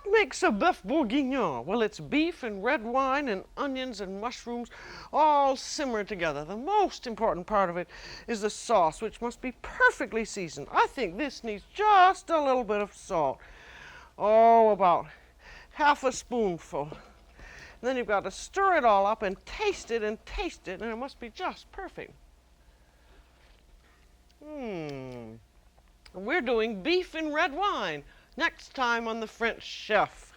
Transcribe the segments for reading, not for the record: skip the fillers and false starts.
What makes a bœuf bourguignon? Well, it's beef and red wine and onions and mushrooms all simmered together. The most important part of it is the sauce, which must be perfectly seasoned. I think this needs just a little bit of salt. Oh, about half a spoonful. And then you've got to stir it all up and taste it, and it must be just perfect. We're doing beef and red wine next time on The French Chef.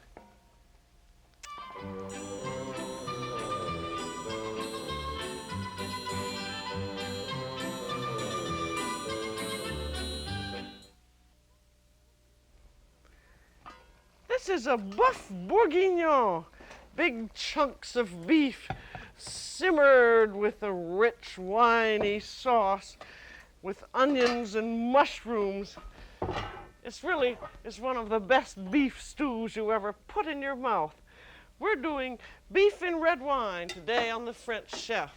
This is a bœuf bourguignon. Big chunks of beef simmered with a rich, winey sauce with onions and mushrooms. It's one of the best beef stews you ever put in your mouth. We're doing beef and red wine today on The French Chef.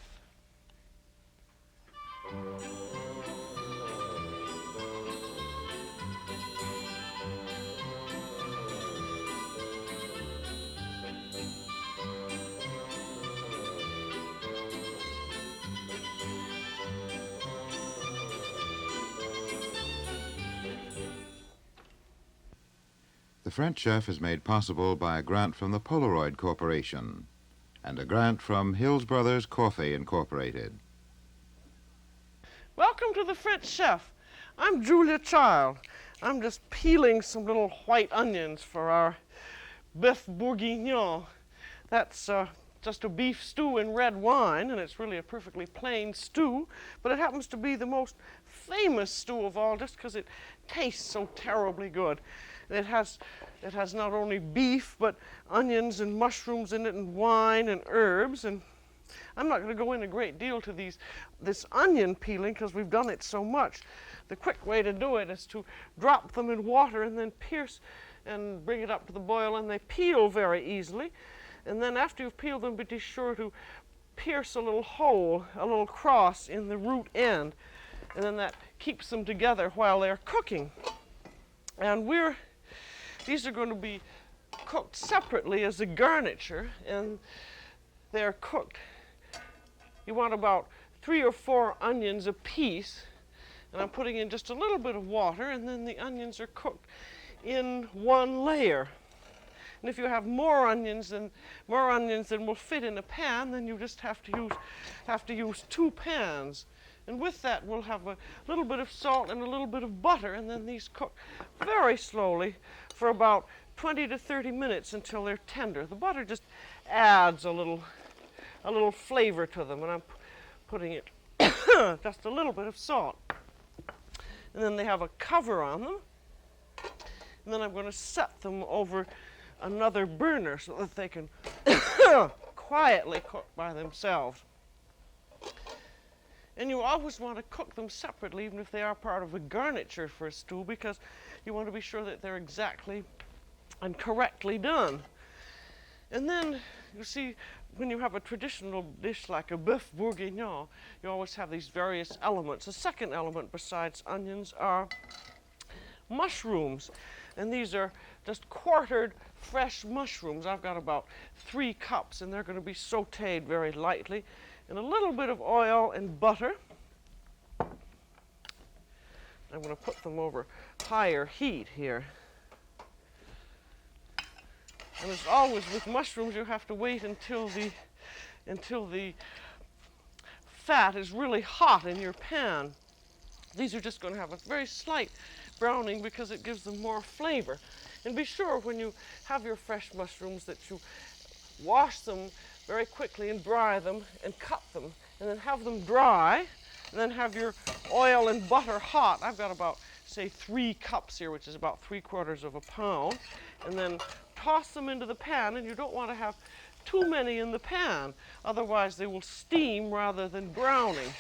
The French Chef is made possible by a grant from the Polaroid Corporation and a grant from Hills Brothers Coffee Incorporated. Welcome to The French Chef. I'm Julia Child. I'm just peeling some little white onions for our bœuf bourguignon. That's just a beef stew in red wine, and it's really a perfectly plain stew, but it happens to be the most famous stew of all just because it tastes so terribly good. It has not only beef, but onions and mushrooms in it, and wine and herbs. And I'm not going to go in a great deal to this onion peeling because we've done it so much. The quick way to do it is to drop them in water and then pierce and bring it up to the boil, and they peel very easily. And then after you've peeled them, be sure to pierce a little hole, a little cross in the root end, and then that keeps them together while they're cooking. And these are going to be cooked separately as a garniture, and they're cooked. You want about 3 or 4 onions a piece, and I'm putting in just a little bit of water, and then the onions are cooked in one layer. And if you have more onions than will fit in a pan, then you just have to use 2 pans. And with that, we'll have a little bit of salt and a little bit of butter, and then these cook very slowly for about 20 to 30 minutes until they're tender. The butter just adds a little flavor to them, and I'm putting it just a little bit of salt. And then they have a cover on them, and then I'm going to set them over another burner so that they can quietly cook by themselves. And you always want to cook them separately, even if they are part of a garniture for a stew, because you want to be sure that they're exactly and correctly done. And then, you see, when you have a traditional dish like a bœuf bourguignon, you always have these various elements. The second element besides onions are mushrooms. And these are just quartered fresh mushrooms. I've got about 3 cups, and they're going to be sautéed very lightly in a little bit of oil and butter. I'm going to put them over higher heat here. And as always with mushrooms, you have to wait until the fat is really hot in your pan. These are just going to have a very slight browning because it gives them more flavor. And be sure when you have your fresh mushrooms that you wash them very quickly and dry them and cut them, and then have them dry, and then have your oil and butter hot. I've got about, say, 3 cups here, which is about 3/4 of a pound, and then toss them into the pan, and you don't want to have too many in the pan, otherwise they will steam rather than browning.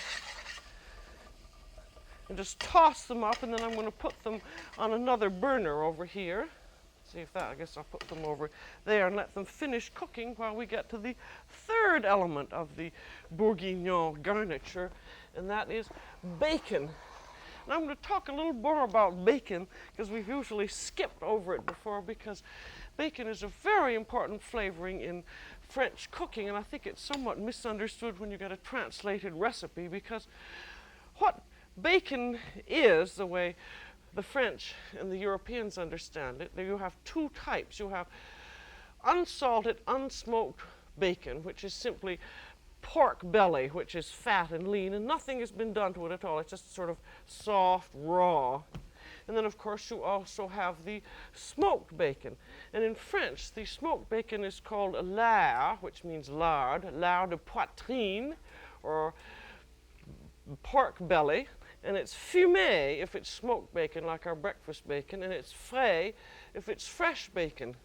And just toss them up, and then I'm going to put them on another burner over here. See if that, I guess I'll put them over there and let them finish cooking while we get to the third element of the bourguignon garniture, and that is bacon. And I'm going to talk a little more about bacon because we've usually skipped over it before, because bacon is a very important flavoring in French cooking, and I think it's somewhat misunderstood when you get a translated recipe, because what bacon is, the way the French and the Europeans understand it, you have two types. You have unsalted, unsmoked bacon, which is simply pork belly, which is fat and lean, and nothing has been done to it at all. It's just sort of soft, raw. And then, of course, you also have the smoked bacon. And in French, the smoked bacon is called lard, which means lard de poitrine, or pork belly. And it's fumé if it's smoked bacon, like our breakfast bacon, and it's frais if it's fresh bacon.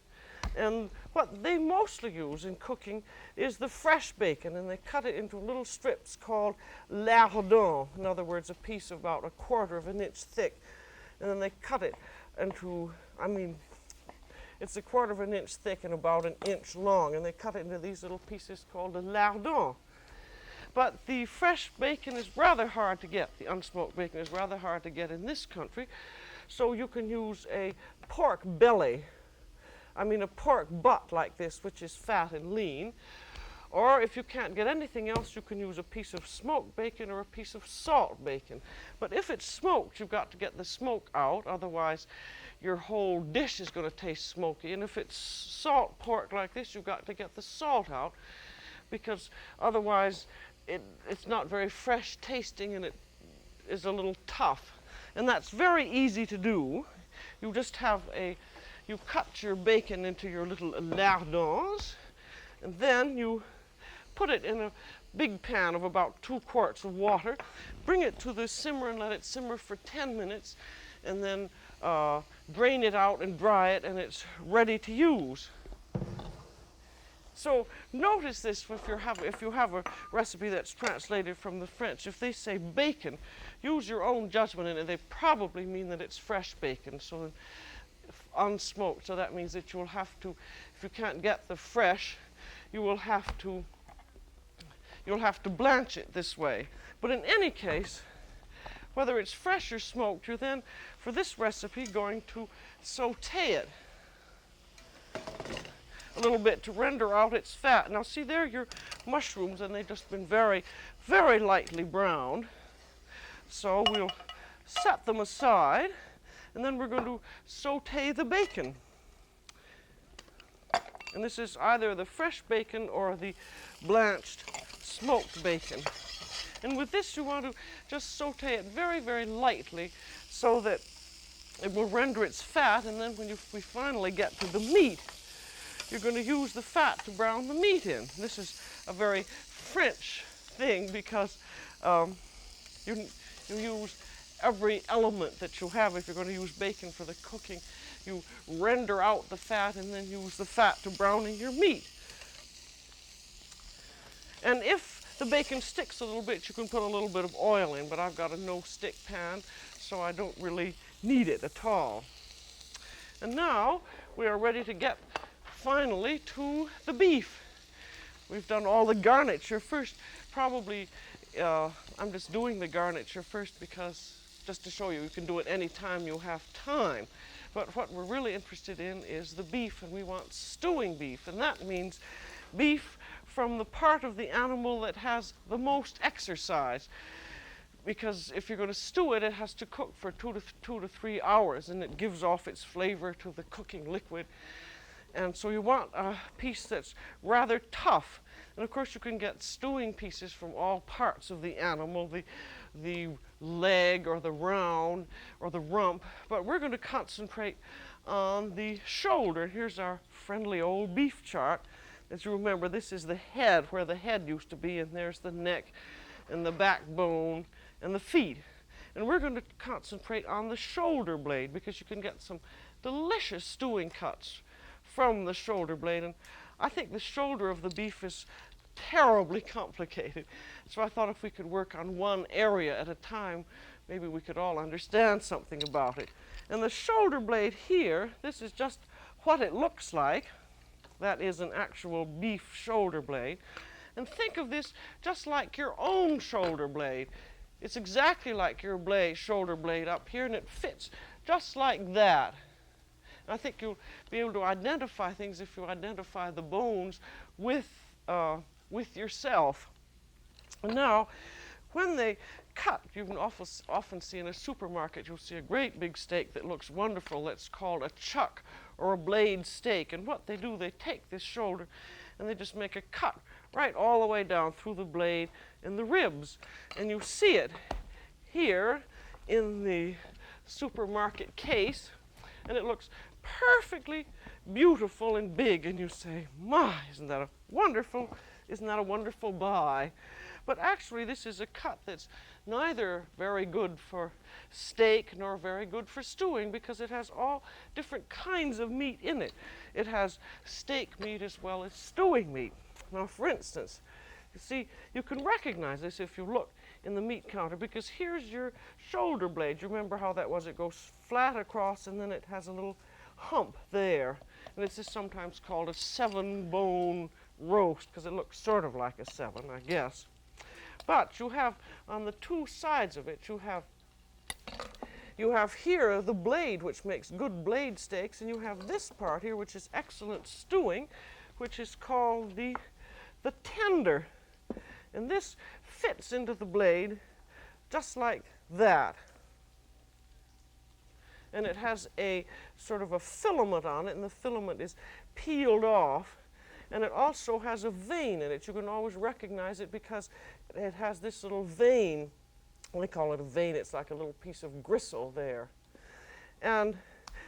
And what they mostly use in cooking is the fresh bacon, and they cut it into little strips called lardons. In other words, a piece about 1/4 of an inch thick. And then they cut it into, it's 1/4 of an inch thick and about 1 inch long, and they cut it into these little pieces called a lardon. But the fresh bacon is rather hard to get. The unsmoked bacon is rather hard to get in this country. So you can use a pork belly, a pork butt like this, which is fat and lean. Or if you can't get anything else, you can use a piece of smoked bacon or a piece of salt bacon. But if it's smoked, you've got to get the smoke out, otherwise your whole dish is going to taste smoky. And if it's salt pork like this, you've got to get the salt out, because otherwise it's not very fresh tasting and it is a little tough. And that's very easy to do. You just you cut your bacon into your little lardons, and then you put it in a big pan of about 2 quarts of water, bring it to the simmer and let it simmer for 10 minutes, and then drain it out and dry it, and it's ready to use. So notice this if you have a recipe that's translated from the French. If they say bacon, use your own judgment in it. They probably mean that it's fresh bacon, so unsmoked. So that means that you'll have to, if you can't get the fresh, you'll have to blanch it this way. But in any case, whether it's fresh or smoked, you're then, for this recipe, going to saute it a little bit to render out its fat. Now see, there are your mushrooms, and they've just been very, very lightly browned. So we'll set them aside, and then we're going to saute the bacon. And this is either the fresh bacon or the blanched smoked bacon. And with this, you want to just saute it very, very lightly so that it will render its fat, and then when we finally get to the meat, you're going to use the fat to brown the meat in. This is a very French thing, because you use every element that you have. If you're going to use bacon for the cooking, you render out the fat and then use the fat to browning your meat. And if the bacon sticks a little bit, you can put a little bit of oil in, but I've got a no-stick pan, so I don't really need it at all. And now we are ready to get finally to the beef. We've done all the garniture first. Probably I'm just doing the garniture first because just to show you, you can do it any time you have time. But what we're really interested in is the beef, and we want stewing beef, and that means beef from the part of the animal that has the most exercise. Because if you're going to stew it, it has to cook for 2 to 3 hours, and it gives off its flavor to the cooking liquid. And so you want a piece that's rather tough. And of course you can get stewing pieces from all parts of the animal, the leg or the round or the rump, but we're going to concentrate on the shoulder. Here's our friendly old beef chart. As you remember, this is the head, where the head used to be, and there's the neck and the backbone and the feet. And we're going to concentrate on the shoulder blade, because you can get some delicious stewing cuts from the shoulder blade. And I think the shoulder of the beef is terribly complicated. So I thought if we could work on one area at a time, maybe we could all understand something about it. And the shoulder blade here, this is just what it looks like. That is an actual beef shoulder blade. And think of this just like your own shoulder blade. It's exactly like your blade, shoulder blade up here, and it fits just like that. And I think you'll be able to identify things if you identify the bones with yourself. And now, when they cut, you can often see in a supermarket, you'll see a great big steak that looks wonderful that's called a chuck or a blade steak. And what they do, they take this shoulder and they just make a cut right all the way down through the blade and the ribs. And you see it here in the supermarket case, and it looks perfectly beautiful and big. And you say, my, isn't that a wonderful buy? But actually, this is a cut that's neither very good for steak nor very good for stewing, because it has all different kinds of meat in it. It has steak meat as well as stewing meat. Now, for instance, you see, you can recognize this if you look in the meat counter, because here's your shoulder blade. You remember how that was? It goes flat across, and then it has a little hump there. And this is sometimes called a 7-bone roast, because it looks sort of like a 7, I guess. But you have on the two sides of it, you have here the blade, which makes good blade steaks, and you have this part here, which is excellent stewing, which is called the tender. And this fits into the blade just like that. And it has a sort of a filament on it, and the filament is peeled off. And it also has a vein in it. You can always recognize it because it has this little vein. They call it a vein. It's like a little piece of gristle there. And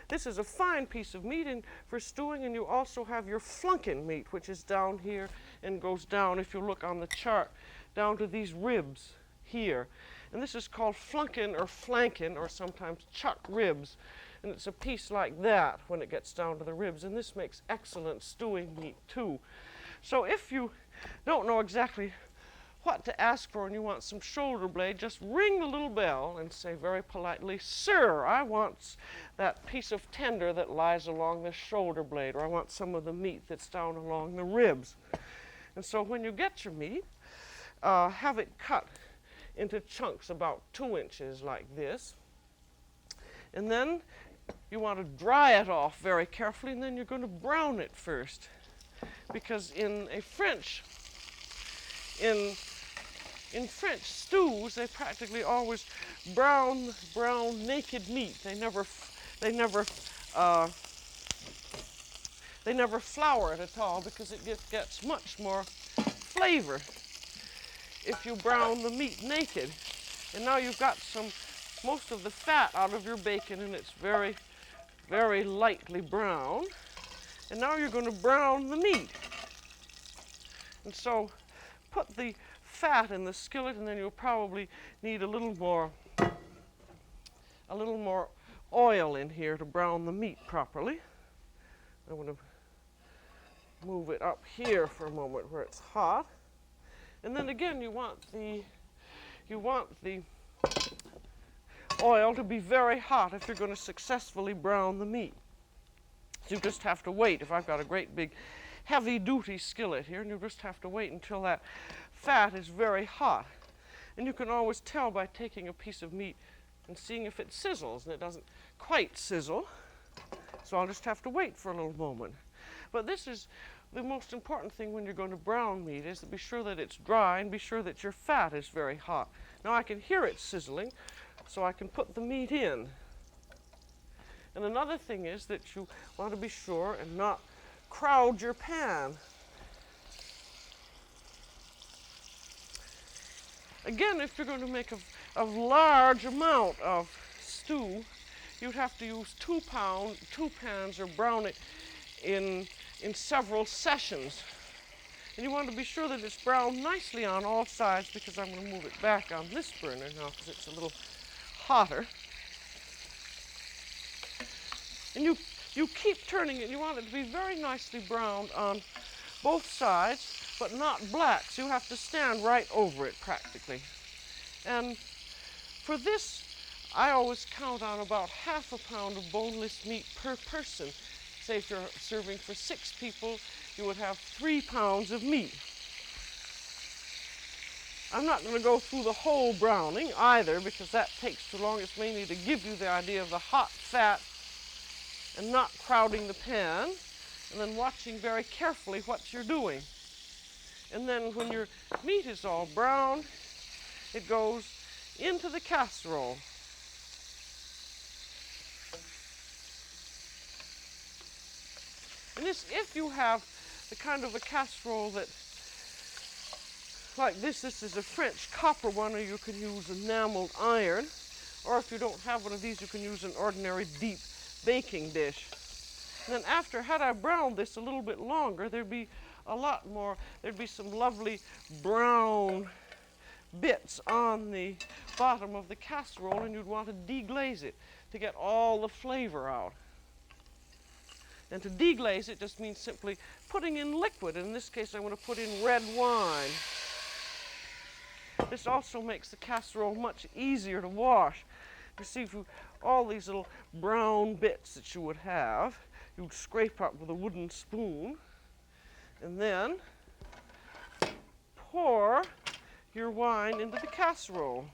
this is a fine piece of meat for stewing, and you also have your flunkin meat, which is down here and goes down, if you look on the chart, down to these ribs here. And this is called flunkin or flankin, or sometimes chuck ribs. And it's a piece like that when it gets down to the ribs. And this makes excellent stewing meat too. So if you don't know exactly what to ask for and you want some shoulder blade, just ring the little bell and say very politely, "Sir, I want that piece of tender that lies along the shoulder blade," or "I want some of the meat that's down along the ribs." And so when you get your meat, have it cut into chunks about 2 inches like this. And then you want to dry it off very carefully, and then you're going to brown it first. Because in French stews, they practically always brown naked meat. They never flour it at all, because it gets much more flavor if you brown the meat naked. And now you've got most of the fat out of your bacon, and it's very, very lightly brown. And now you're going to brown the meat. And so put the fat in the skillet, and then you'll probably need a little more oil in here to brown the meat properly. I'm going to move it up here for a moment where it's hot. And then again, you want the oil to be very hot if you're going to successfully brown the meat. So you just have to wait. If I've got a great big heavy-duty skillet here, and you just have to wait until that fat is very hot. And you can always tell by taking a piece of meat and seeing if it sizzles, and it doesn't quite sizzle. So I'll just have to wait for a little moment. But this is the most important thing when you're going to brown meat, is to be sure that it's dry and be sure that your fat is very hot. Now I can hear it sizzling, so I can put the meat in. And another thing is that you want to be sure and not crowd your pan. Again, if you're going to make a large amount of stew, you'd have to use 2 pans, or brown it in several sessions. And you want to be sure that it's browned nicely on all sides, because I'm going to move it back on this burner now because it's a little hotter. And you keep turning it. You want it to be very nicely browned on both sides, but not black. So you have to stand right over it practically. And for this, I always count on about ½ a pound of boneless meat per person. Say if you're serving for 6 people, you would have 3 pounds of meat. I'm not going to go through the whole browning either because that takes too long. It's mainly to give you the idea of the hot fat and not crowding the pan, and then watching very carefully what you're doing. And then when your meat is all brown, it goes into the casserole. And this, if you have the kind of a casserole that, like this is a French copper one, or you can use enameled iron, or if you don't have one of these, you can use an ordinary deep baking dish. And then after, had I browned this a little bit longer, there'd be a lot more, there'd be some lovely brown bits on the bottom of the casserole, and you'd want to deglaze it to get all the flavor out. And to deglaze it just means simply putting in liquid. In this case, I'm going to put in red wine. This also makes the casserole much easier to wash. You see, if you, all these little brown bits that you would have, you'd scrape up with a wooden spoon, and then pour your wine into the casserole.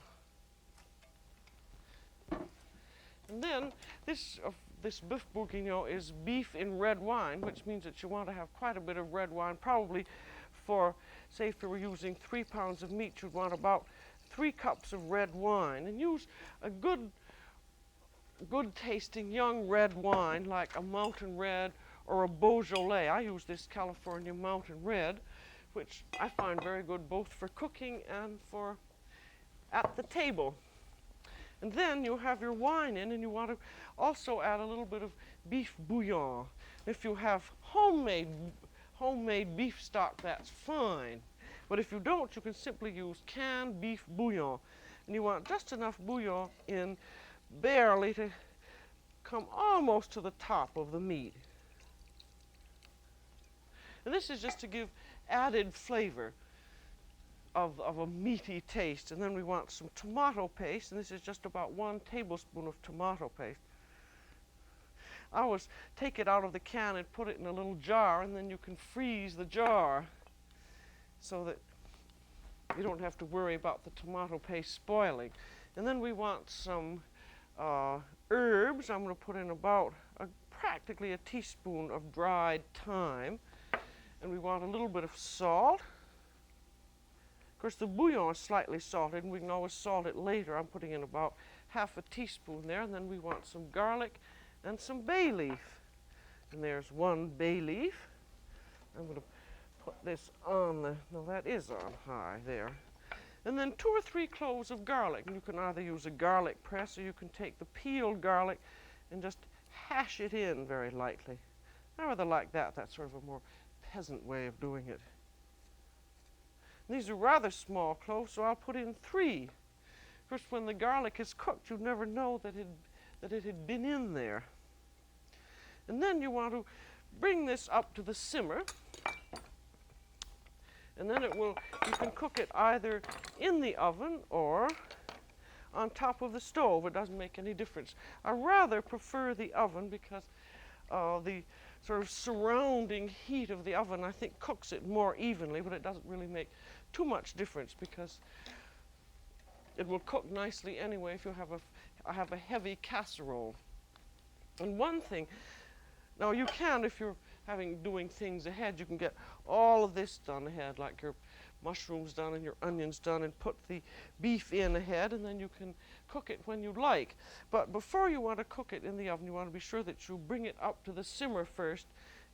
And then this beef bourguignon is beef in red wine, which means that you want to have quite a bit of red wine. Probably for, say, if you were using 3 pounds of meat, you'd want about 3 cups of red wine. And use a good tasting young red wine like a Mountain Red or a Beaujolais. I use this California Mountain Red, which I find very good both for cooking and for at the table. And then you have your wine in, and you want to also add a little bit of beef bouillon. If you have homemade beef stock, that's fine. But if you don't, you can simply use canned beef bouillon. And you want just enough bouillon in barely to come almost to the top of the meat. And this is just to give added flavor of a meaty taste. And then we want some tomato paste, and this is just about 1 tablespoon of tomato paste. I always take it out of the can and put it in a little jar, and then you can freeze the jar so that you don't have to worry about the tomato paste spoiling. And then we want some herbs. I'm going to put in about practically a teaspoon of dried thyme. And we want a little bit of salt. Of course, the bouillon is slightly salted, and we can always salt it later. I'm putting in about half a teaspoon there. And then we want some garlic and some bay leaf. And there's 1 bay leaf. I'm going to put this on the, no, that is on high there. And then 2 or 3 cloves of garlic. And you can either use a garlic press, or you can take the peeled garlic and just hash it in very lightly. I rather like that. That's sort of a more peasant way of doing it. And these are rather small cloves, so I'll put in 3. Of course, when the garlic is cooked, you'd never know that it had been in there. And then you want to bring this up to the simmer. And then you can cook it either in the oven or on top of the stove. It doesn't make any difference. I rather prefer the oven because the sort of surrounding heat of the oven, I think, cooks it more evenly, but it doesn't really make too much difference because it will cook nicely anyway if you have a heavy casserole. And one thing, now you can, if you're doing things ahead, you can get all of this done ahead, like your mushrooms done and your onions done, and put the beef in ahead, and then you can cook it when you like. But before you want to cook it in the oven, you want to be sure that you bring it up to the simmer first,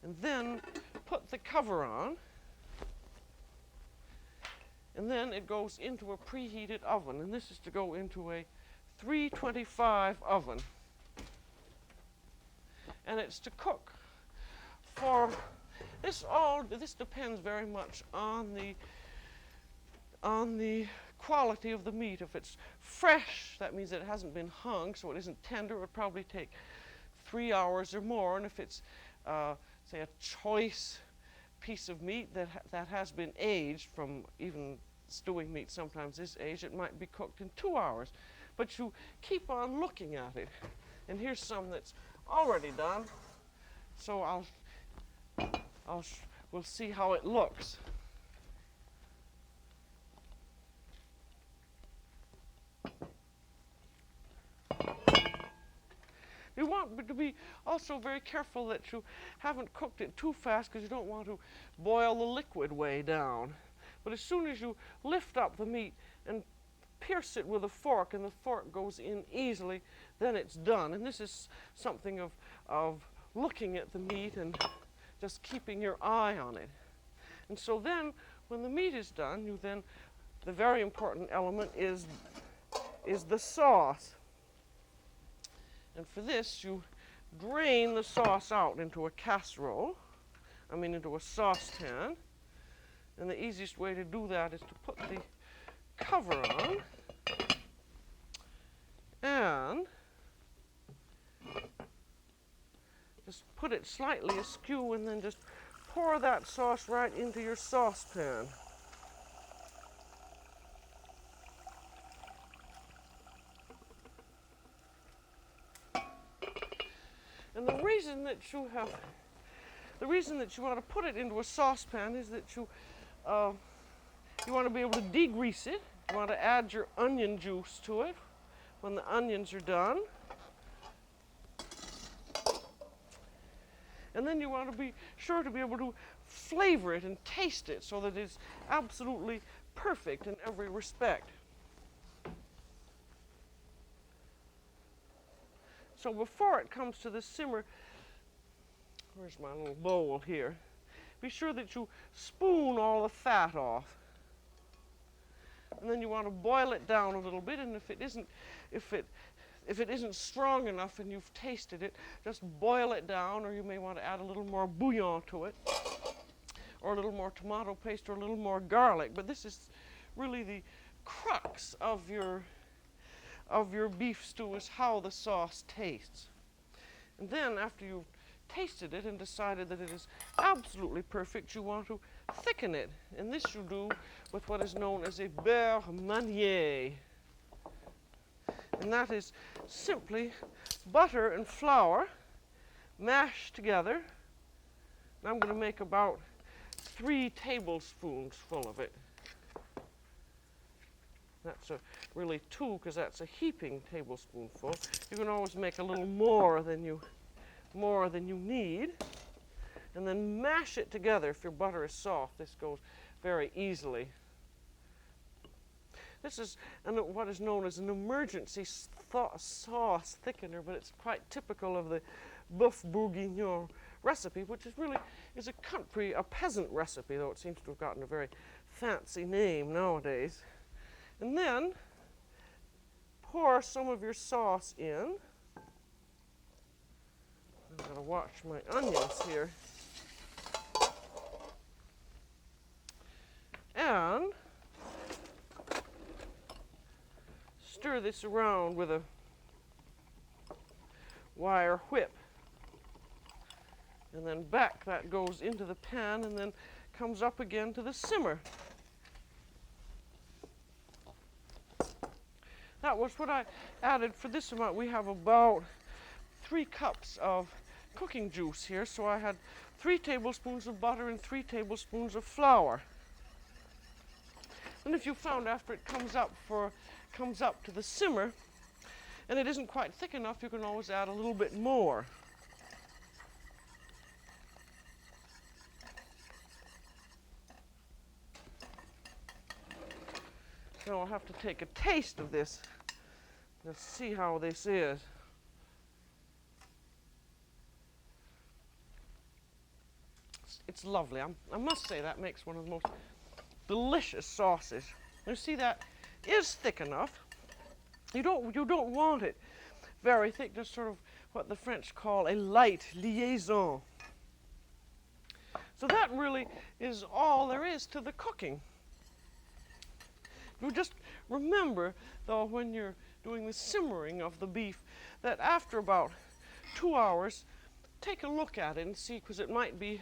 and then put the cover on. And then it goes into a preheated oven, and this is to go into a 325 oven. And it's to cook for this depends very much on the quality of the meat. If it's fresh, that means it hasn't been hung, so it isn't tender. It would probably take 3 hours or more. And if it's say a choice piece of meat that has been aged, from even stewing meat sometimes is aged, it might be cooked in 2 hours. But you keep on looking at it. And here's some that's already done. So we'll see how it looks. but to be also very careful that you haven't cooked it too fast because you don't want to boil the liquid way down. But as soon as you lift up the meat and pierce it with a fork and the fork goes in easily, then it's done. And this is something of looking at the meat and just keeping your eye on it. And so then when the meat is done, the very important element is the sauce. And for this, you drain the sauce out into a casserole, into a saucepan. And the easiest way to do that is to put the cover on and just put it slightly askew and then just pour that sauce right into your saucepan. And the reason that you want to put it into a saucepan is that you want to be able to degrease it. You want to add your onion juice to it when the onions are done. And then you want to be sure to be able to flavor it and taste it so that it's absolutely perfect in every respect. So before it comes to the simmer, where's my little bowl here? Be sure that you spoon all the fat off. And then you want to boil it down a little bit, and if it isn't strong enough and you've tasted it, just boil it down, or you may want to add a little more bouillon to it, or a little more tomato paste, or a little more garlic. But this is really the crux of your beef stew, is how the sauce tastes. And then after you've tasted it and decided that it is absolutely perfect, you want to thicken it. And this you do with what is known as a beurre manière. And that is simply butter and flour mashed together. And I'm going to make about 3 tablespoons full of it. That's really 2, because that's a heaping tablespoonful. You can always make a little more than you need. And then mash it together. If your butter is soft, this goes very easily. This is what is known as an emergency sauce thickener, but it's quite typical of the boeuf bourguignon recipe, which is a peasant recipe, though it seems to have gotten a very fancy name nowadays. And then pour some of your sauce in. I'm going to watch my onions here. And stir this around with a wire whip. And then back that goes into the pan and then comes up again to the simmer. That was what I added for this amount. We have about 3 cups of cooking juice here, so I had 3 tablespoons of butter and 3 tablespoons of flour. And if you found after it comes up to the simmer and it isn't quite thick enough, you can always add a little bit more. Now I'll have to take a taste of this. Let's see how this is. It's lovely. I must say that makes one of the most delicious sauces. You see, that is thick enough. You don't want it very thick, just sort of what the French call a light liaison. So that really is all there is to the cooking. You just remember, though, when you're doing the simmering of the beef, that after about 2 hours, take a look at it and see, because it might be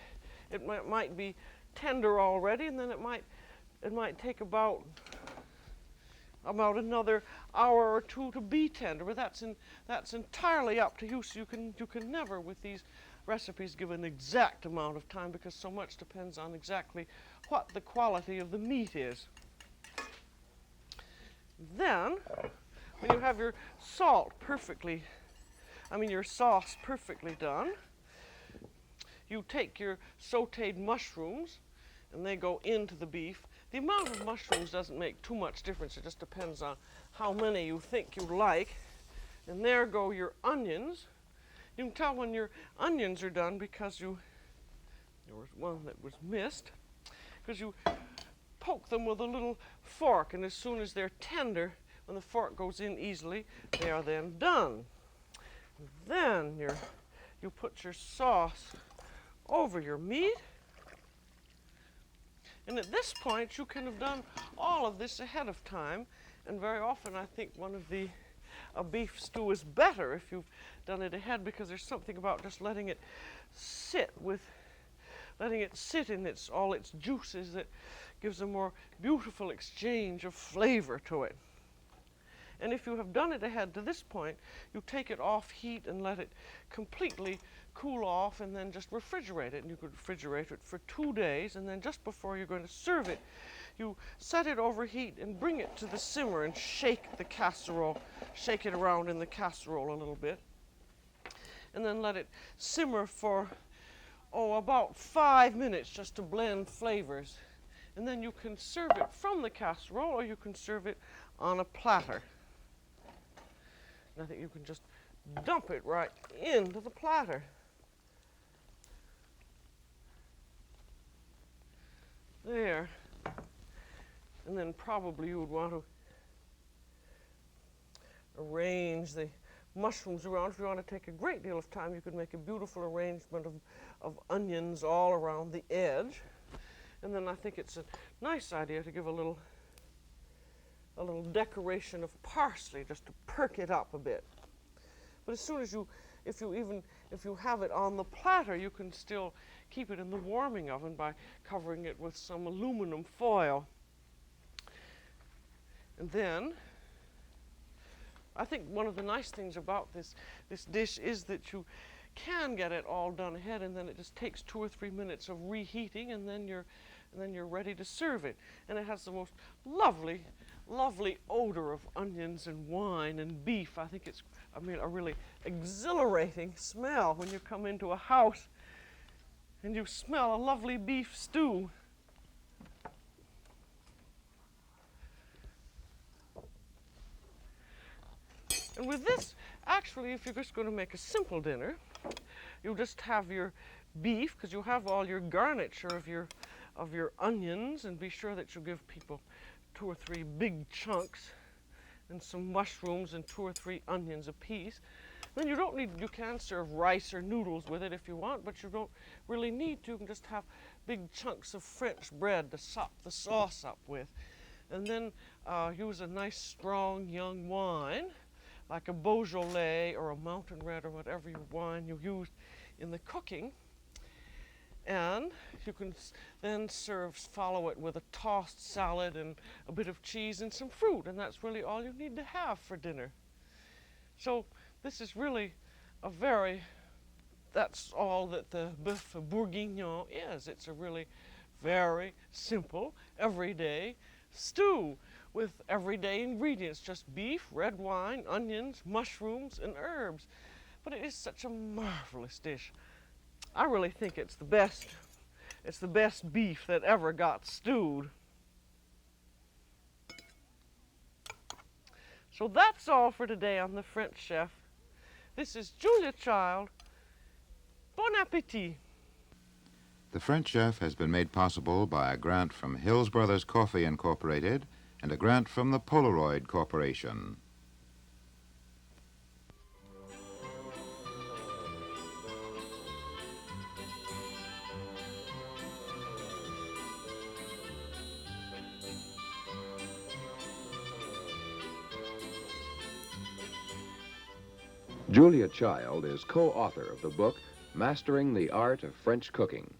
tender already, and then it might take about another hour or 2 to be tender. But that's entirely up to you. So you can never, with these recipes, give an exact amount of time, because so much depends on exactly what the quality of the meat is. Then, when you have your salt perfectly your sauce perfectly done. You take your sauteed mushrooms and they go into the beef. The amount of mushrooms doesn't make too much difference. It just depends on how many you think you like. And there go your onions. You can tell when your onions are done because there was one that was missed, because you poke them with a little fork, and as soon as they're tender, when the fork goes in easily, they are then done. Then you put your sauce over your meat. And at this point, you can have done all of this ahead of time. And very often, I think a beef stew is better if you've done it ahead, because there's something about just letting it sit in all its juices that gives a more beautiful exchange of flavor to it. And if you have done it ahead to this point, you take it off heat and let it completely cool off, and then just refrigerate it. And you could refrigerate it for 2 days, and then just before you're going to serve it, you set it over heat and bring it to the simmer and shake it around in the casserole a little bit, and then let it simmer for about 5 minutes just to blend flavors. And then you can serve it from the casserole, or you can serve it on a platter. And I think you can just dump it right into the platter. There. And then probably you would want to arrange the mushrooms around. If you want to take a great deal of time, you could make a beautiful arrangement of onions all around the edge. And then I think it's a nice idea to give a little decoration of parsley just to perk it up a bit. But as soon as if you have it on the platter, you can still keep it in the warming oven by covering it with some aluminum foil. And then, I think one of the nice things about this dish is that you can get it all done ahead, and then it just takes 2 or 3 minutes of reheating, and then you're ready to serve it. And it has the most lovely odor of onions and wine and beef. I think it's a really exhilarating smell when you come into a house and you smell a lovely beef stew. And with this, actually, if you're just going to make a simple dinner, you'll just have your beef, because you'll have all your garniture of your onions, and be sure that you give people 2 or 3 big chunks and some mushrooms and 2 or 3 onions apiece. Then you can serve rice or noodles with it if you want, but you don't really need to. You can just have big chunks of French bread to sop the sauce up with. And then use a nice strong young wine, like a Beaujolais or a Mountain Red or whatever wine you used in the cooking. And you can then follow it with a tossed salad and a bit of cheese and some fruit, and that's really all you need to have for dinner. So this is really that's all that the boeuf bourguignon is. It's a really very simple, everyday stew with everyday ingredients, just beef, red wine, onions, mushrooms, and herbs. But it is such a marvelous dish. I really think it's the best beef that ever got stewed. So that's all for today on The French Chef. This is Julia Child. Bon appétit. The French Chef has been made possible by a grant from Hills Brothers Coffee Incorporated and a grant from the Polaroid Corporation. Julia Child is co-author of the book Mastering the Art of French Cooking.